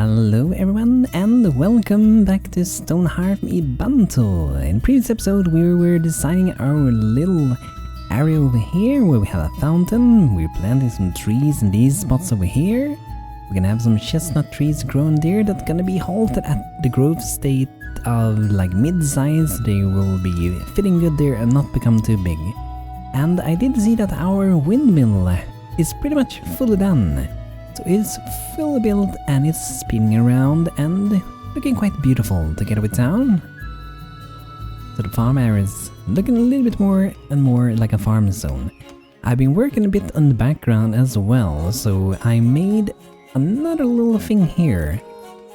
Hello everyone and welcome back to Stonehearth I. In previous episode we were designing our little area over here where we have a fountain. We're planting some trees in these spots over here. We're gonna have some chestnut trees growing there that's gonna be halted at the growth state of like mid-size. They will be fitting good there and not become too big. And I did see that our windmill is pretty much fully done. So it's fully built and it's spinning around and looking quite beautiful together with town. So the farm area is looking a little bit more and more like a farm zone. I've been working a bit on the background as well, so I made another little thing here.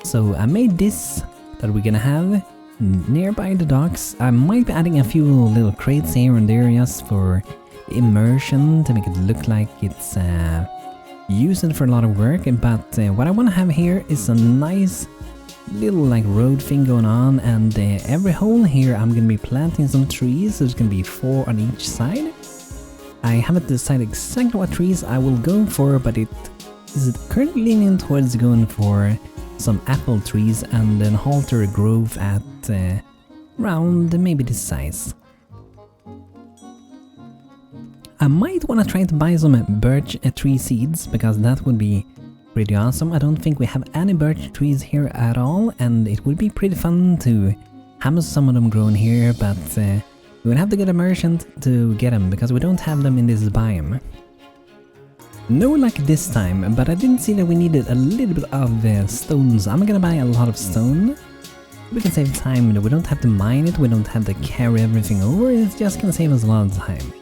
So I made this that we're gonna have nearby the docks. I might be adding a few little crates here and there just for immersion to make it look like it's use it for a lot of work, but what I want to have here is a nice little like road thing going on, and every hole here I'm going to be planting some trees, so there's going to be 4 on each side. I haven't decided exactly what trees I will go for, but it is currently leaning towards going for some apple trees and then halter growth at around maybe this size. I might want to try to buy some birch tree seeds, because that would be pretty awesome. I don't think we have any birch trees here at all, and it would be pretty fun to have some of them grown here, but we would have to get a merchant to get them, because we don't have them in this biome. No luck this time, but I didn't see that we needed a little bit of stones. I'm gonna buy a lot of stone. We can save time, we don't have to mine it, we don't have to carry everything over, it's just gonna save us a lot of time.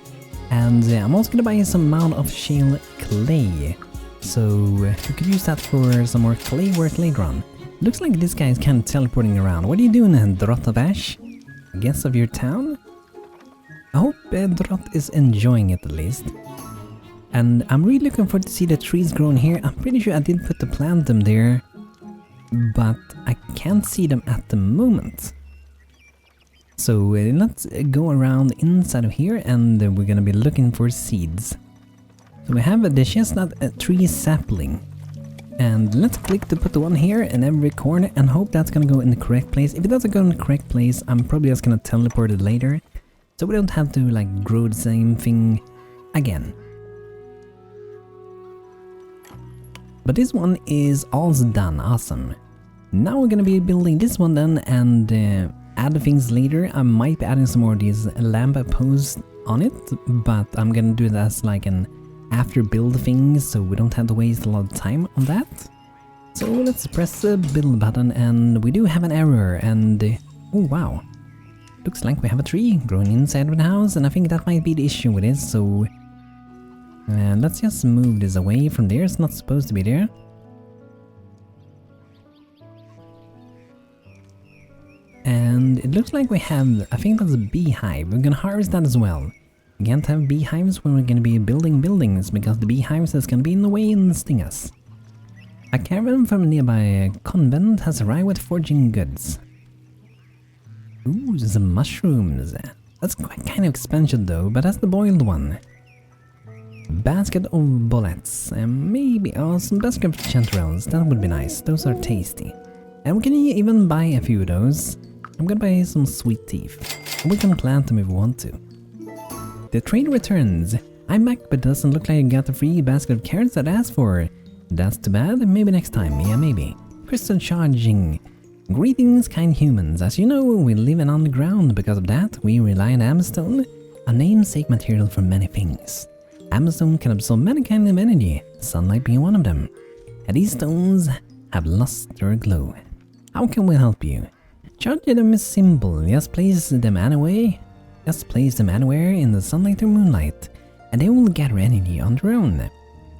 And I'm also gonna buy some amount of shale clay, so we could use that for some more clay work later on. Looks like this guy is kind of teleporting around. What are you doing, Drott of Ash? Guest of your town? I hope Drott is enjoying it at least. And I'm really looking forward to see the trees growing here. I'm pretty sure I did put to plant them there, but I can't see them at the moment. So let's go around inside of here, and we're gonna be looking for seeds. So we have the chestnut tree sapling, and let's click to put the one here in every corner and hope that's gonna go in the correct place. If it doesn't go in the correct place, I'm probably just gonna teleport it later, so we don't have to like grow the same thing again. But this one is also done. Awesome. Now we're gonna be building this one then, and add things later. I might be adding some more of these lamp posts on it, but I'm gonna do that as like an after build thing, so we don't have to waste a lot of time on that. So let's press the build button, and we do have an error, and oh wow, looks like we have a tree growing inside of the house, and I think that might be the issue with it. So let's just move this away from there. It's not supposed to be there. And it looks like we have, I think that's a beehive. We're gonna harvest that as well. We can't have beehives when we're gonna be building buildings, because the beehives is gonna be in the way and sting us. A caravan from a nearby convent has arrived with foraging goods. Ooh, some mushrooms. That's quite kind of expensive though, but that's the boiled one. Basket of bullets, and maybe some basket of chanterelles. That would be nice. Those are tasty. And we can even buy a few of those. I'm gonna buy some sweet teeth. We can plant them if we want to. The trade returns. I'm back, but doesn't look like you got the free basket of carrots that I asked for. That's too bad. Maybe next time. Yeah, maybe. Crystal charging. Greetings, kind humans. As you know, we live on the ground. Because of that, we rely on amstone, a namesake material for many things. Amstone can absorb many kinds of energy, sunlight being one of them. And these stones have lost their glow. How can we help you? Charging them is simple. Just place them anywhere in the sunlight or moonlight, and they will gather energy on their own.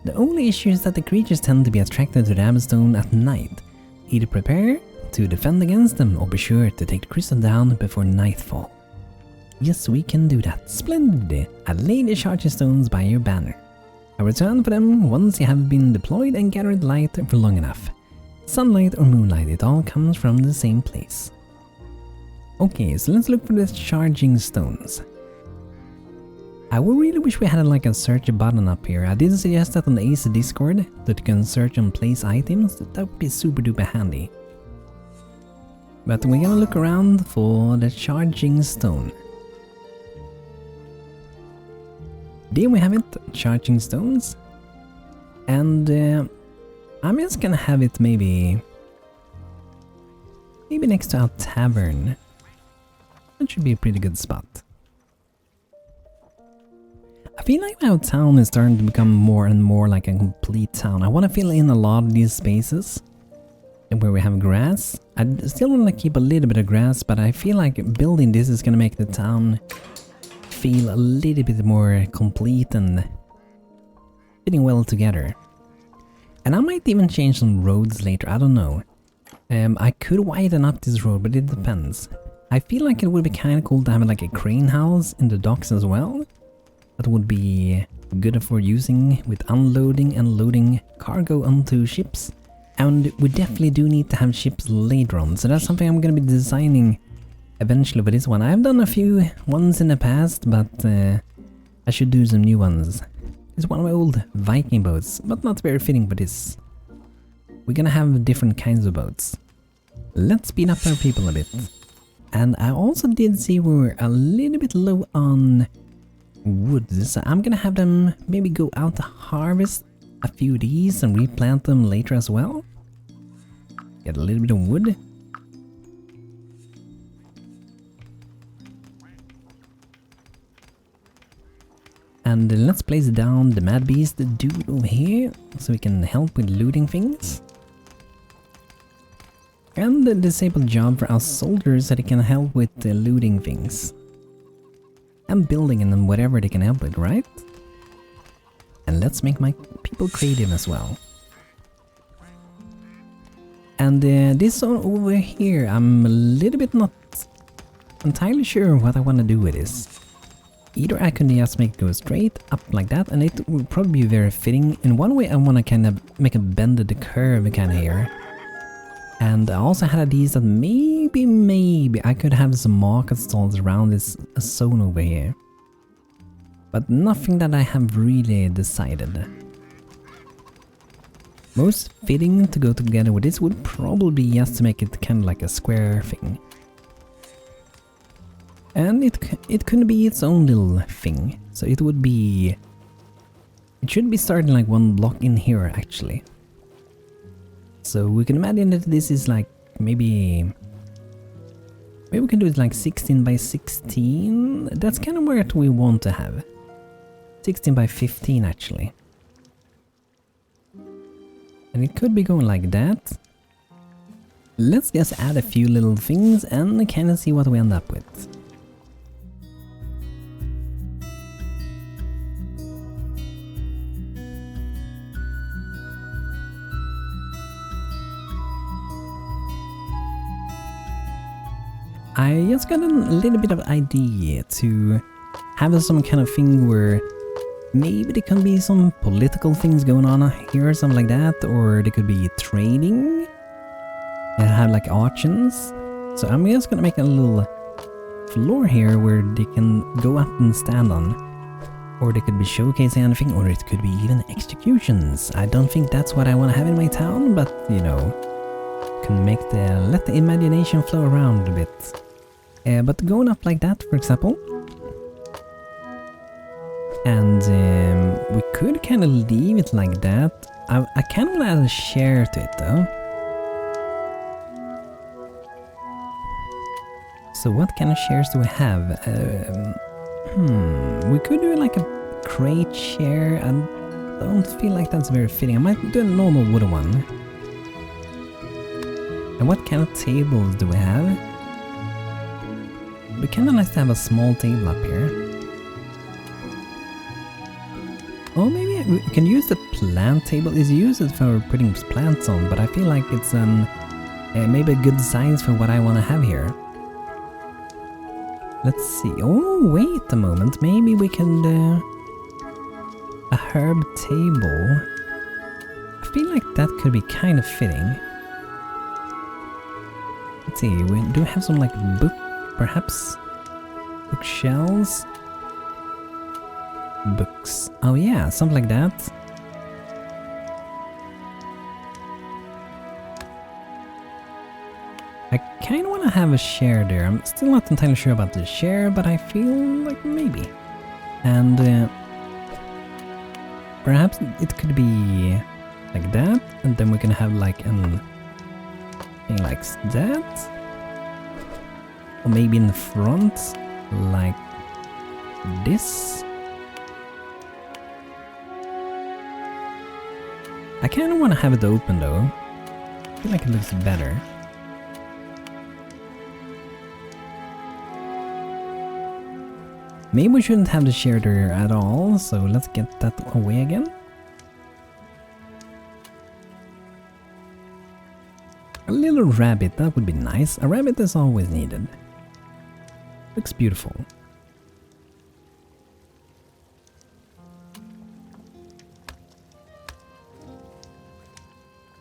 The only issue is that the creatures tend to be attracted to the amstone at night. Either prepare to defend against them, or be sure to take the crystal down before nightfall. Yes, we can do that. Splendid! I'll lay the charging stones by your banner. I'll return for them once you have been deployed and gathered light for long enough. Sunlight or moonlight, it all comes from the same place. Okay, so let's look for the charging stones. I would really wish we had like a search button up here. I did suggest that on the AC Discord, that you can search and place items. That would be super duper handy. But we're gonna look around for the charging stone. There we have it, charging stones. And I'm just gonna have it maybe next to our tavern. That should be a pretty good spot. I feel like our town is starting to become more and more like a complete town. I want to fill in a lot of these spaces where we have grass. I still want to keep a little bit of grass, but I feel like building this is going to make the town feel a little bit more complete and fitting well together. And I might even change some roads later, I don't know. I could widen up this road, but it depends. I feel like it would be kind of cool to have like a crane house in the docks as well. That would be good for using with unloading and loading cargo onto ships. And we definitely do need to have ships later on, so that's something I'm going to be designing eventually for this one. I've done a few ones in the past, but I should do some new ones. It's one of my old Viking boats, but not very fitting for this. We're gonna have different kinds of boats. Let's speed up our people a bit. And I also did see we were a little bit low on wood, so I'm gonna have them maybe go out to harvest a few of these and replant them later as well. Get a little bit of wood. And let's place down the Mad Beast dude over here, so we can help with looting things. And the disabled job for our soldiers, so they can help with looting things. And building and whatever they can help with, right? And let's make my people creative as well. And this one over here, I'm a little bit not entirely sure what I want to do with this. Either I can just make it go straight up like that, and it would probably be very fitting. In one way I want to kind of make a bended curve kind of here. And I also had ideas that maybe I could have some market stalls around this zone over here. But nothing that I have really decided. Most fitting to go together with this would probably be just to make it kind of like a square thing. And it could be its own little thing. So it would be... It should be starting like one block in here actually. So we can imagine that this is like maybe we can do it like 16 by 16. That's kind of where we want to have. 16 by 15 actually. And it could be going like that. Let's just add a few little things and kind of see what we end up with. I just got a little bit of idea to have some kind of thing where maybe there can be some political things going on here or something like that, or there could be trading and have like auctions. So I'm just gonna make a little floor here where they can go up and stand on, or they could be showcasing anything, or it could be even executions. I don't think that's what I want to have in my town, but you know, can make let the imagination flow around a bit. But going up like that, for example. And we could kind of leave it like that. I kind of want to add a share to it though. So what kind of shares do we have? We could do like a crate share. I don't feel like that's very fitting. I might do a normal wooden one. And what kind of tables do we have? We kind of like to have a small table up here. Or maybe we can use the plant table. It's used for putting plants on, but I feel like it's maybe a good size for what I want to have here. Let's see. Oh, wait a moment. Maybe we can a herb table. I feel like that could be kind of fitting. Let's see. We do have some like book, perhaps bookshelves. Books. Oh yeah, something like that. I kind of want to have a share there. I'm still not entirely sure about the share, but I feel like maybe. And perhaps it could be like that, and then we can have like an thing like that. Or maybe in the front, like this. I kind of want to have it open though. I feel like it looks better. Maybe we shouldn't have the share there at all, so let's get that away again. A little rabbit, that would be nice. A rabbit is always needed. Looks beautiful.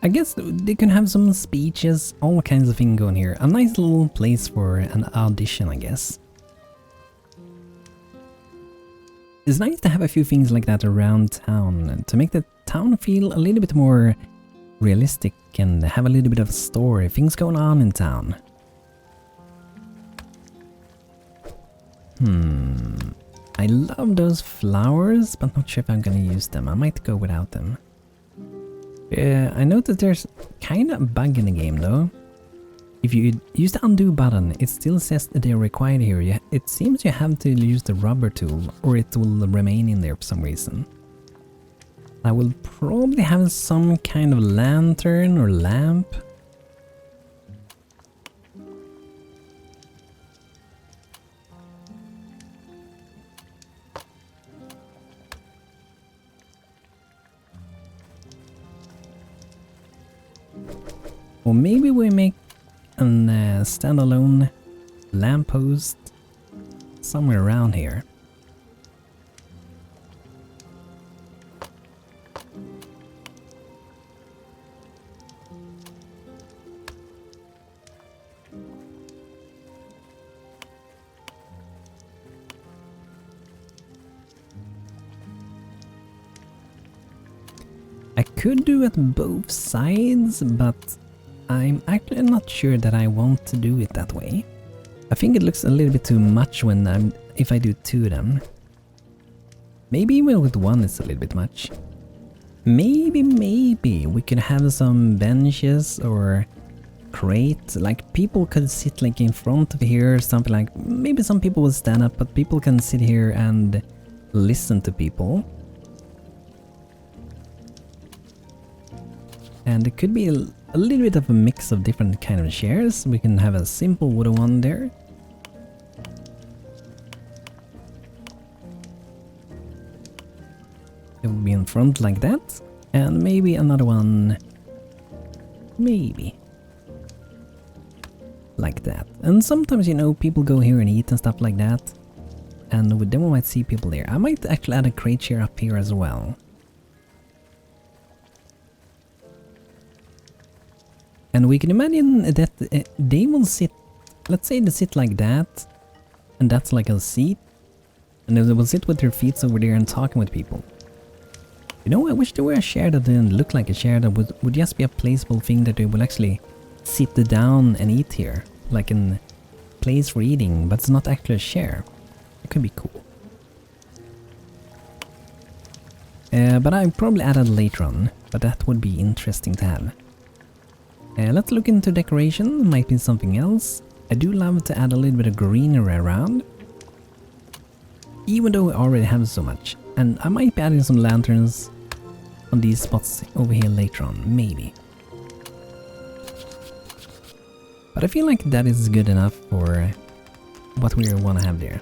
I guess they can have some speeches, all kinds of things going here. A nice little place for an audition, I guess. It's nice to have a few things like that around town to make the town feel a little bit more realistic and have a little bit of story, things going on in town. I love those flowers, but not sure if I'm gonna use them. I might go without them. I noticed there's kind of a bug in the game though. If you use the undo button, it still says that they're required here. It seems you have to use the rubber tool or it will remain in there for some reason. I will probably have some kind of lantern or lamp. Or maybe we make a standalone lamppost somewhere around here. I could do it both sides, but I'm actually not sure that I want to do it that way. I think it looks a little bit too much when if I do two of them. Maybe even with one it's a little bit much. Maybe we could have some benches or crates, like people could sit like in front of here, something like, maybe some people will stand up, but people can sit here and listen to people. And it could be a little bit of a mix of different kind of chairs. We can have a simple wooden one there. It will be in front like that. And maybe another one, maybe like that. And sometimes, you know, people go here and eat and stuff like that. And then we might see people there. I might actually add a crate chair up here as well. And we can imagine that they will sit, let's say they sit like that, and that's like a seat, and they will sit with their feet over there and talking with people. You know, I wish there were a chair that didn't look like a chair, that would just be a placeable thing that they will actually sit down and eat here, like a place for eating, but it's not actually a chair. It could be cool. But I'll probably add that later on, but that would be interesting to have. Let's look into decoration, might be something else. I do love to add a little bit of greenery around. Even though we already have so much. And I might be adding some lanterns on these spots over here later on, maybe. But I feel like that is good enough for what we want to have there.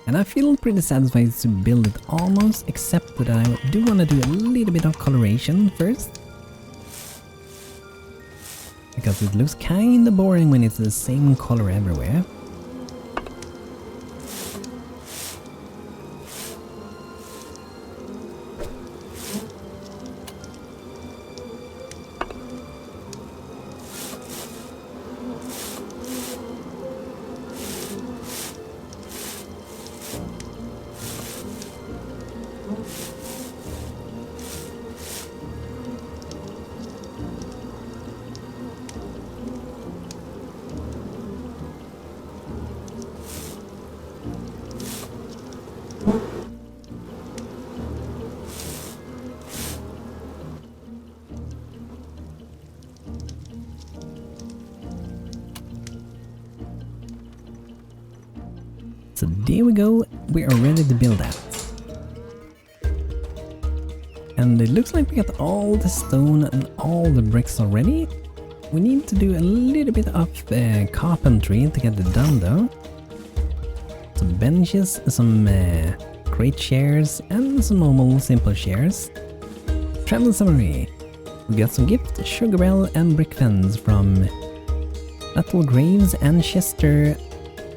And I feel pretty satisfied to build it almost, except that I do want to do a little bit of coloration first. Because it looks kinda boring when it's the same color everywhere. So there we go, we are ready to build that. And it looks like we got all the stone and all the bricks already. We need to do a little bit of carpentry to get it done though. Some benches, some great chairs, and some normal simple chairs. Travel summary. We got some gift, sugar bell, and brick fence from Battle Graves and Chester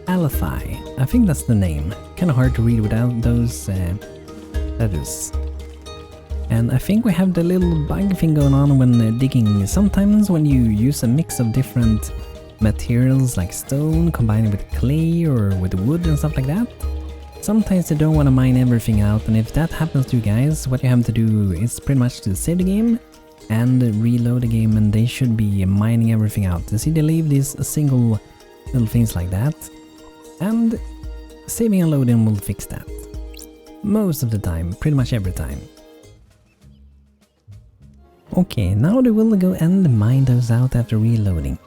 Alphi. I think that's the name. Kinda hard to read without those letters. And I think we have the little bug thing going on when digging. Sometimes when you use a mix of different materials like stone combined with clay or with wood and stuff like that, sometimes you don't want to mine everything out, and if that happens to you guys, what you have to do is pretty much to save the game and reload the game, and they should be mining everything out. You see, they leave these single little things like that, and saving and loading will fix that. Most of the time, pretty much every time. Okay, now they will go and mine those out after reloading.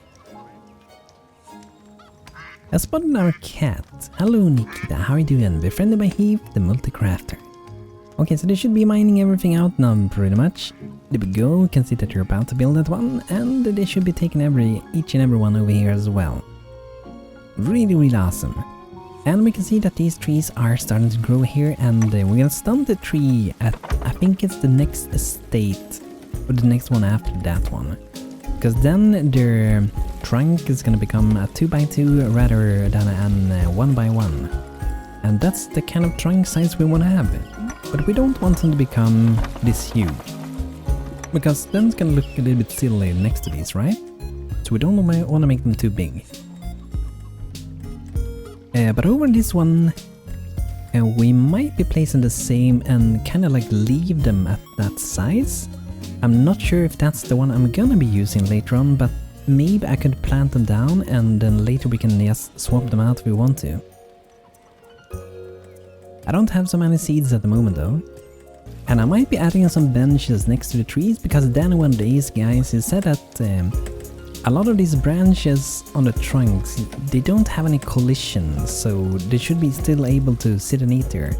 I spotted our cat. Hello Nikita, how are you doing? Befriended by Heath, the multi-crafter. Okay, so they should be mining everything out now pretty much. There we go, you can see that you're about to build that one, and they should be taking each and every one over here as well. Really, really awesome. And we can see that these trees are starting to grow here, and we're gonna stump the tree at, I think it's the next estate, or the next one after that one. Because then their trunk is gonna become a 2x2 rather than a 1x1. And that's the kind of trunk size we want to have. But we don't want them to become this huge. Because then it's gonna look a little bit silly next to these, right? So we don't want to make them too big. But over this one, we might be placing the same and kind of like leave them at that size. I'm not sure if that's the one I'm gonna be using later on, but maybe I could plant them down and then later we can just swap them out if we want to. I don't have so many seeds at the moment though. And I might be adding some benches next to the trees, because then one of these guys, he said that a lot of these branches on the trunks, they don't have any collisions, so they should be still able to sit and eat there.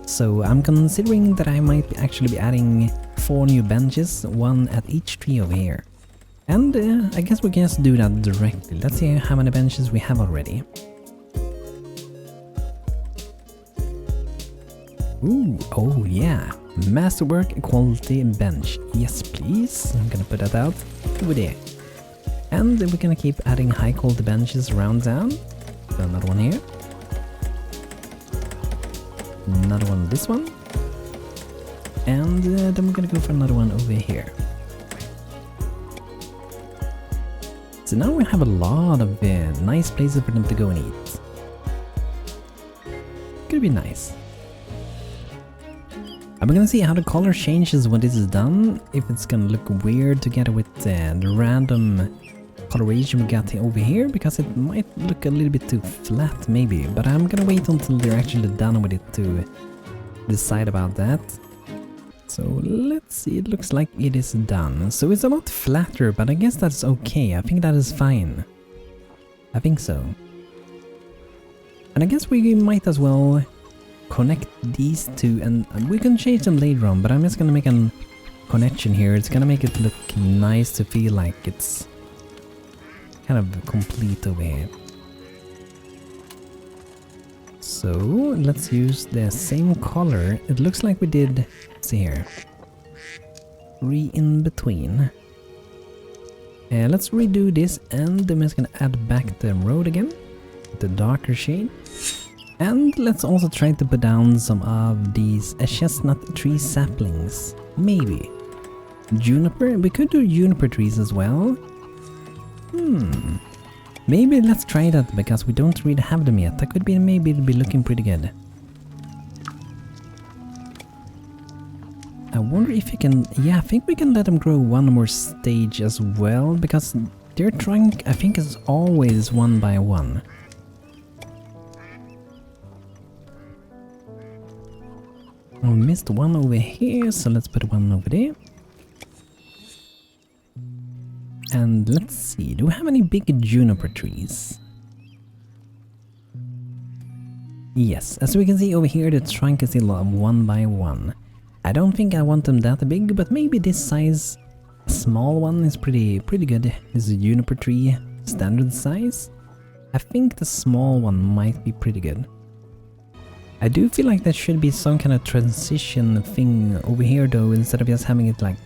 So I'm considering that I might actually be adding 4 new benches, 1 at each tree over here. And I guess we can just do that directly. Let's see how many benches we have already. Ooh, oh yeah, masterwork quality bench. Yes please, I'm gonna put that out over there. And we're gonna keep adding high quality benches around town. So another one here. Another one this one. And then we're gonna go for another one over here. So now we have a lot of nice places for them to go and eat. Could be nice. I'm gonna see how the color changes when this is done. If it's gonna look weird together with the random coloration we got over here, because it might look a little bit too flat maybe. But I'm gonna wait until they're actually done with it to decide about that. So let's see, it looks like it is done. So it's a lot flatter, but I guess that's okay. I think that is fine. I think so. And I guess we might as well connect these two, and we can change them later on, but I'm just gonna make a connection here. It's gonna make it look nice to feel like it's kind of complete over here. So let's use the same color. It looks like we did, see here, 3 in between. Let's redo this, and then we're just gonna add back the road again, the darker shade. And let's also try to put down some of these chestnut tree saplings. Maybe. Juniper? We could do juniper trees as well. Maybe let's try that, because we don't really have them yet. That could be, maybe it'll be looking pretty good. I wonder if you can... Yeah, I think we can let them grow one more stage as well, because their trunk, I think, is always 1 by 1. I missed one over here, so let's put one over there. And let's see, do we have any big juniper trees? Yes, as we can see over here, the trunk is still 1 by 1. I don't think I want them that big, but maybe this size, a small one, is pretty good. This is a juniper tree, standard size. I think the small one might be pretty good. I do feel like there should be some kind of transition thing over here though, instead of just having it like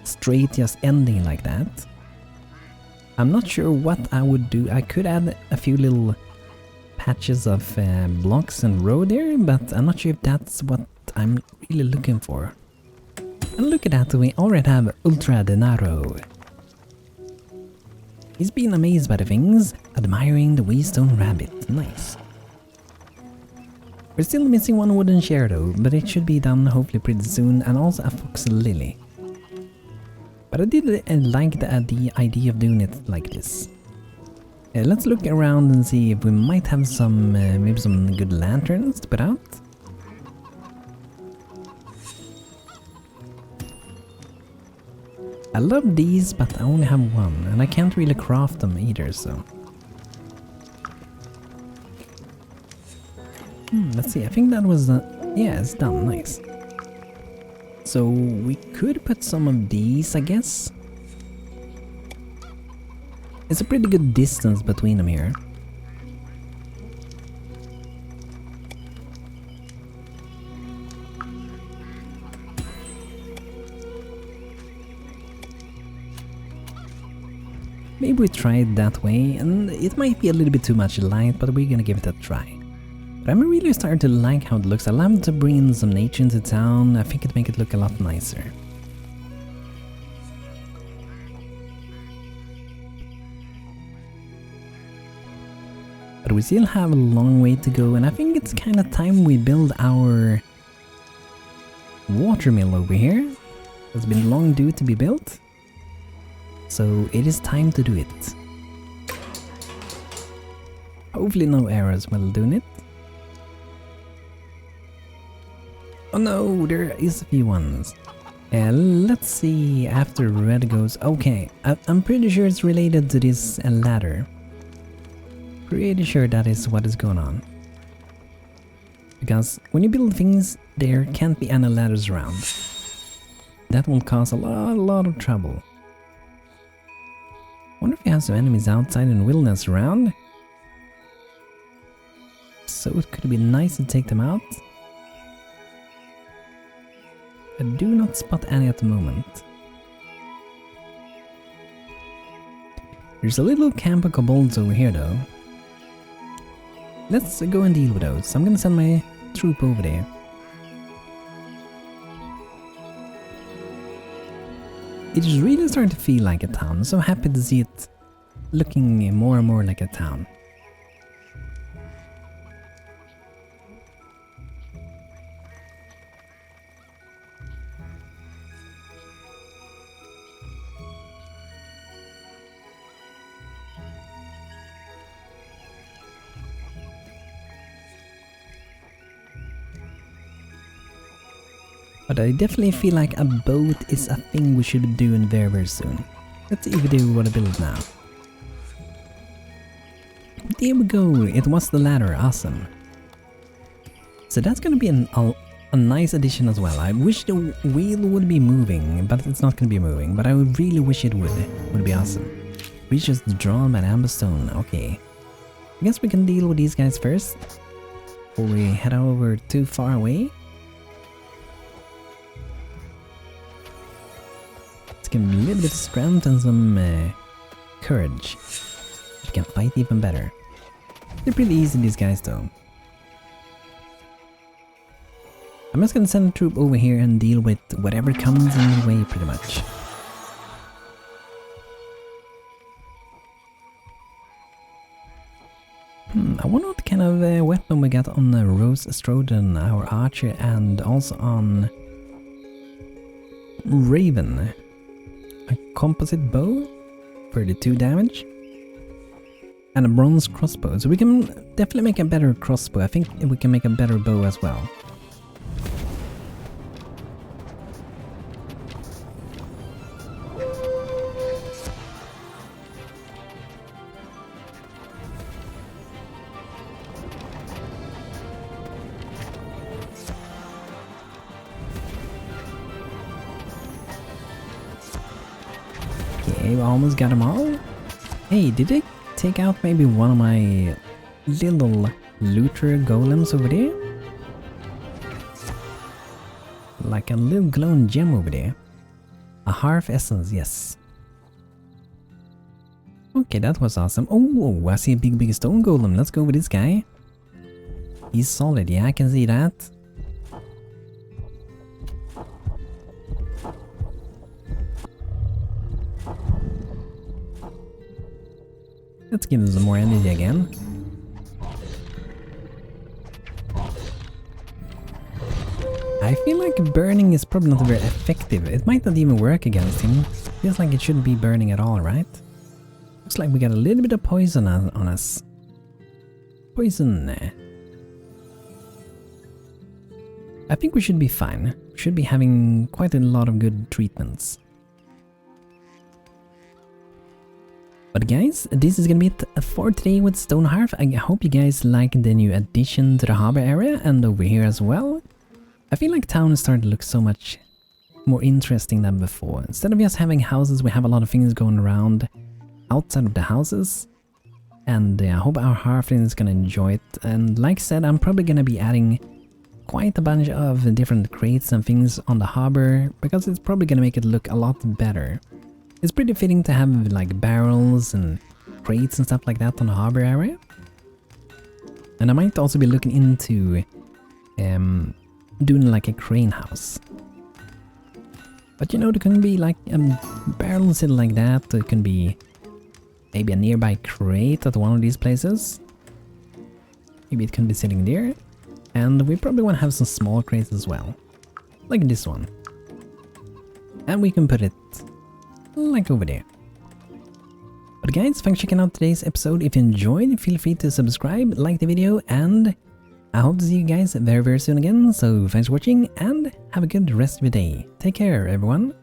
straight, just ending like that. I'm not sure what I would do. I could add a few little patches of blocks and road there, but I'm not sure if that's what I'm really looking for. And look at that, we already have Ultra Denaro. He's been amazed by the things, admiring the wee stone rabbit. Nice. We're still missing one wooden chair though, but it should be done hopefully pretty soon, and also a fox lily. But I did like the idea of doing it like this. Let's look around and see if we might have some, maybe some good lanterns to put out. I love these, but I only have one, and I can't really craft them either, so... let's see, I think that was... yeah, it's done, nice. So we could put some of these, I guess. It's a pretty good distance between them here. Maybe we try it that way, and it might be a little bit too much light, but we're gonna give it a try. But I'm really starting to like how it looks. I love to bring in some nature into town. I think it'd make it look a lot nicer. But we still have a long way to go, and I think it's kind of time we build our watermill over here. It's been long due to be built. So it is time to do it. Hopefully no errors while doing it. Oh no, there is a few ones. Let's see after red goes... Okay, I'm pretty sure it's related to this ladder. Pretty sure that is what is going on. Because when you build things, there can't be any ladders around. That will cause a lot of trouble. Wonder if you have some enemies outside in the wilderness around. So it could be nice to take them out. I do not spot any at the moment. There's a little camp of kobolds over here though. Let's go and deal with those. I'm gonna send my troop over there. It is really starting to feel like a town. I'm so happy to see it looking more and more like a town. But I definitely feel like a boat is a thing we should be doing very soon. Let's see if we do what I build now. There we go, it was the ladder, awesome. So that's gonna be a nice addition as well. I wish the wheel would be moving, but it's not gonna be moving. But I would really wish it would be awesome. Reaches drawn by the amber stone, okay. I guess we can deal with these guys first, before we head over too far away. Give them a little bit of strength and some courage. We can fight even better. They're pretty easy, these guys though. I'm just gonna send a troop over here and deal with whatever comes in the way pretty much. I wonder what kind of weapon we got on Rose Stroden, our archer, and also on Raven. A composite bow, 32 damage, and a bronze crossbow. So we can definitely make a better crossbow. I think we can make a better bow as well. Okay, we almost got them all. Hey, did it take out maybe one of my little looter golems over there? Like a little glowing gem over there. A hearth essence, yes. Okay, that was awesome. Oh, I see a big stone golem. Let's go with this guy. He's solid, yeah, I can see that. Let's give him some more energy again. I feel like burning is probably not very effective. It might not even work against him. Feels like it shouldn't be burning at all, right? Looks like we got a little bit of poison on us. Poison. I think we should be fine. We should be having quite a lot of good treatments. But guys, this is gonna be it for today with Stonehearth. I hope you guys like the new addition to the harbor area and over here as well. I feel like town is starting to look so much more interesting than before. Instead of just having houses, we have a lot of things going around outside of the houses. And I hope our Hearthling is gonna enjoy it. And like I said, I'm probably gonna be adding quite a bunch of different crates and things on the harbor, because it's probably gonna make it look a lot better. It's pretty fitting to have like barrels and crates and stuff like that on the harbor area. And I might also be looking into doing like a crane house. But you know, there can be like barrels sitting like that. There can be maybe a nearby crate at one of these places. Maybe it can be sitting there. And we probably want to have some small crates as well. Like this one. And we can put it like over there. But guys, thanks for checking out today's episode. If you enjoyed, feel free to subscribe, like the video, and I hope to see you guys very soon again. So thanks for watching and have a good rest of your day. Take care, everyone.